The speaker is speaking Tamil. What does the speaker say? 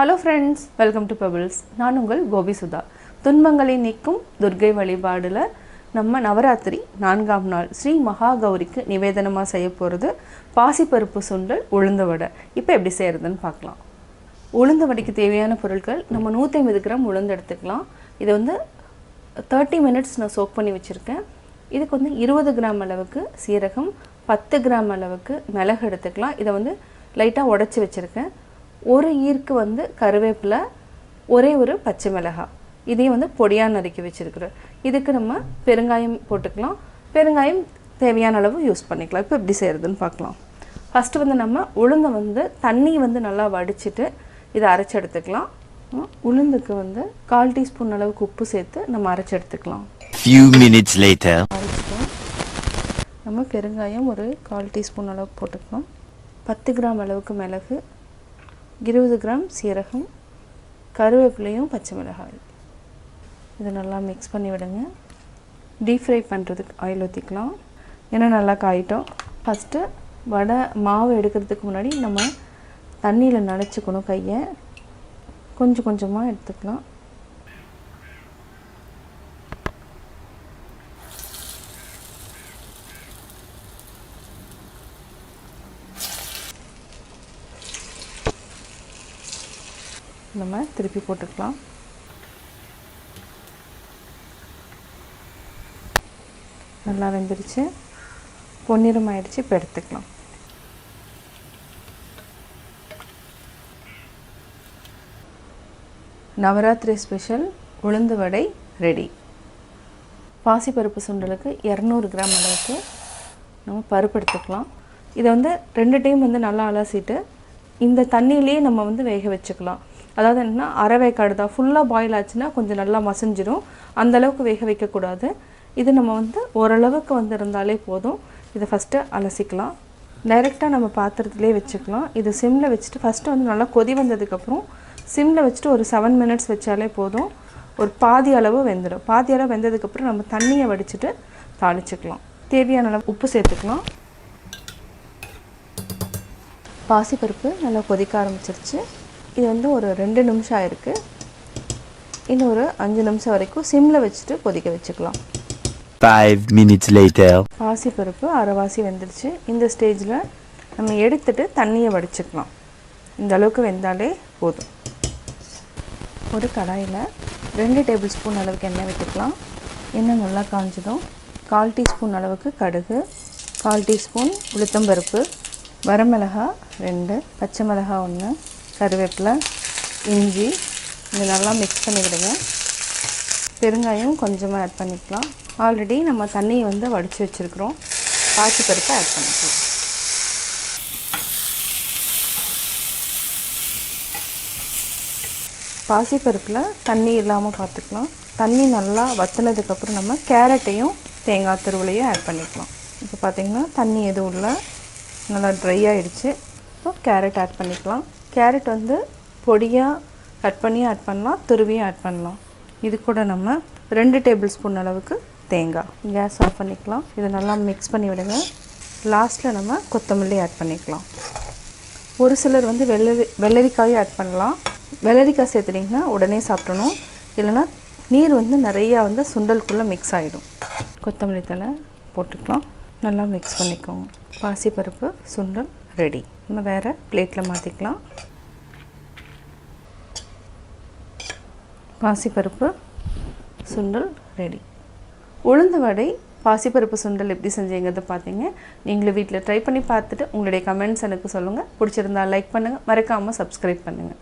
Hello friends, welcome to Pebbles. நான் உங்கள் கோபி சுதா. துன்பங்களை நீக்கும் துர்க்கை வழிபாடுல நம்ம நவராத்திரி 4ஆம் நாள் ஸ்ரீ மகா கௌரிக்கு நிவேதனமா செய்ய போறது பாசி பருப்பு சுண்டல் உளுந்து வடை. இப்போ எப்படி செய்யறதுன்னு பார்க்கலாம். உளுந்து வடைக்கு தேவையான பொருட்கள் நம்ம 150 கிராம் உளுந்து எடுத்துக்கலாம். இது வந்து 30 minutes நான் சோக் பண்ணி வச்சிருக்கேன். இதுக்கு வந்து 20 கிராம் அளவுக்கு சீரகம், 10 கிராம் அளவுக்கு மிளகு எடுத்துக்கலாம். இதை வந்து லைட்டா உடைச்சு வச்சிருக்கேன். ஒரு ஈர்க்கு வந்து கருவேப்பிலை, ஒரே ஒரு பச்சை மிளகாய், இதையும் வந்து பொடியா நறுக்கி வச்சிருக்கிறேன். இதுக்கு நம்ம பெருங்காயம் போட்டுக்கலாம். பெருங்காயம் தேவையான அளவு யூஸ் பண்ணிக்கலாம். இப்போ எப்படி செய்யறதுன்னு பார்க்கலாம். ஃபர்ஸ்ட் வந்து நம்ம உளுந்தை வந்து தண்ணி வந்து நல்லா வடிச்சிட்டு இதை அரைச்சு எடுத்துக்கலாம். உளுந்துக்கு வந்து 1/4 டீஸ்பூன் அளவுக்கு உப்பு சேர்த்து நம்ம அரைச்சு எடுத்துக்கலாம். Few minutes later. நம்ம பெருங்காயம் ஒரு 1/4 டீஸ்பூன் அளவுக்கு போட்டுக்கலாம். 10 கிராம் அளவுக்கு மிளகு, 20 கிராம் சீரகம், கருவேப்பிலையும் பச்சை மிளகாய், இதை நல்லா மிக்ஸ் பண்ணி விடுங்க. டீப் ஃப்ரை பண்ணுறதுக்கு ஆயில் ஊற்றிக்கலாம். ஏன்னா நல்லா காயிட்டோம். ஃபஸ்ட்டு வடை மாவு எடுக்கிறதுக்கு முன்னாடி நம்ம தண்ணியில் நனைச்சிக்கணும். கையை கொஞ்சம் கொஞ்சமாக எடுத்துக்கலாம். நம்ம திருப்பி போட்டுக்கலாம். நல்லா வெந்துருச்சு, பொன்னிறம் ஆயிடுச்சு. இப்போ எடுத்துக்கலாம். நவராத்திரி ஸ்பெஷல் உளுந்து வடை ரெடி. பாசி பருப்பு சுண்டலுக்கு 200 கிராம் அளவுக்கு நம்ம பருப்பு எடுத்துக்கலாம். இதை வந்து 2 டைம் வந்து நல்லா அலசிட்டு இந்த தண்ணியிலேயே நம்ம வந்து வேக வச்சுக்கலாம். அதாவது என்னன்னா அரை வேக்காடு தான். ஃபுல்லாக பாயில் ஆச்சுன்னா கொஞ்சம் நல்லா மசிஞ்சிடும். அந்தளவுக்கு வேக வைக்கக்கூடாது. இது நம்ம வந்து ஓரளவுக்கு வந்து இருந்தாலே போதும். இதை ஃபஸ்ட்டு அலசிக்கலாம். டைரெக்டாக நம்ம பாத்திரத்துலேயே வச்சுக்கலாம். இது சிம்மில் வச்சுட்டு ஃபஸ்ட்டு வந்து நல்லா கொதி வந்ததுக்கப்புறம் சிம்மில் வச்சுட்டு ஒரு 7 minutes வச்சாலே போதும். ஒரு பாதி அளவு வெந்துடும். பாதி அளவு வெந்ததுக்கப்புறம் நம்ம தண்ணியை வடிச்சிட்டு தாளிச்சுக்கலாம். தேவையான அளவு உப்பு சேர்த்துக்கலாம். பாசிப்பருப்பு நல்லா கொதிக்க ஆரம்பிச்சிருச்சு. இது வந்து ஒரு 2 நிமிஷம் ஆயிருக்கு. இன்னும் ஒரு 5 நிமிஷம் வரைக்கும் சிம்மில் வச்சுட்டு கொதிக்க வச்சுக்கலாம். 5 minutes later. பாசிப்பருப்பு அரைவாசி வெந்துருச்சு. இந்த ஸ்டேஜில் நம்ம எடுத்துட்டு தண்ணியை வடிச்சுக்கலாம். இந்த அளவுக்கு வெந்தாலே போதும். ஒரு கடாயில் 2 டேபிள் ஸ்பூன் அளவுக்கு எண்ணெய் விட்டுக்கலாம். எண்ணெய் நல்லா காஞ்சதும் 1/4 டீஸ்பூன் அளவுக்கு கடுகு, 1/4 டீஸ்பூன் உளுத்தம்பருப்பு, வரமிளகாய் 2, பச்சை மிளகாய் 1, கருவேப்பிலை, இஞ்சி, இது நல்லா மிக்ஸ் பண்ணி விடுங்க. பெருங்காயம் கொஞ்சமாக ஆட் பண்ணிக்கலாம். ஆல்ரெடி நம்ம தண்ணியை வந்து வடித்து வச்சுருக்குறோம். பாசி பருப்பை ஆட் பண்ணிக்கலாம். பாசிப்பருப்பில் தண்ணி இல்லாமல் பார்த்துக்கலாம். தண்ணி நல்லா வற்றினதுக்கப்புறம் நம்ம கேரட்டையும் தேங்காய் துருவலையும் ஆட் பண்ணிக்கலாம். இப்போ பார்த்திங்கன்னா தண்ணி எதுவும் இல்லை, நல்லா ட்ரை ஆகிடுச்சு. இப்போ கேரட் ஆட் பண்ணிக்கலாம். கேரட் வந்து பொடியாக கட் பண்ணி ஆட் பண்ணலாம், துருவியும் ஆட் பண்ணலாம். இது கூட நம்ம 2 டேபிள் ஸ்பூன் அளவுக்கு தேங்காய். கேஸ் ஆஃப் பண்ணிக்கலாம். இதை நல்லா மிக்ஸ் பண்ணி விடுங்க. லாஸ்ட்டில் நம்ம கொத்தமல்லி ஆட் பண்ணிக்கலாம். ஒரு சிலர் வந்து வெள்ளரிக்காயும் ஆட் பண்ணலாம். வெள்ளரிக்காய் சேர்த்துட்டிங்கன்னா உடனே சாப்பிடணும், இல்லைன்னா நீர் வந்து நிறையா வந்து சுண்டலுக்குள்ளே மிக்ஸ் ஆகிடும். கொத்தமல்லி தழை போட்டுக்கலாம். நல்லா மிக்ஸ் பண்ணிக்கோங்க. பாசிப்பருப்பு சுண்டல் ரெடி. நம்ம வேறு பிளேட்டில் மாற்றிக்கலாம். பாசிப்பருப்பு சுண்டல் ரெடி. உளுந்து வடை பாசிப்பருப்பு சுண்டல் எப்படி செஞ்சீங்கிறத பார்த்தீங்க. நீங்களும் வீட்டில் ட்ரை பண்ணி பார்த்துட்டு உங்களுடைய கமெண்ட்ஸ் எனக்கு சொல்லுங்கள். பிடிச்சிருந்தா லைக் பண்ணுங்கள், மறக்காமல் சப்ஸ்கிரைப் பண்ணுங்கள்.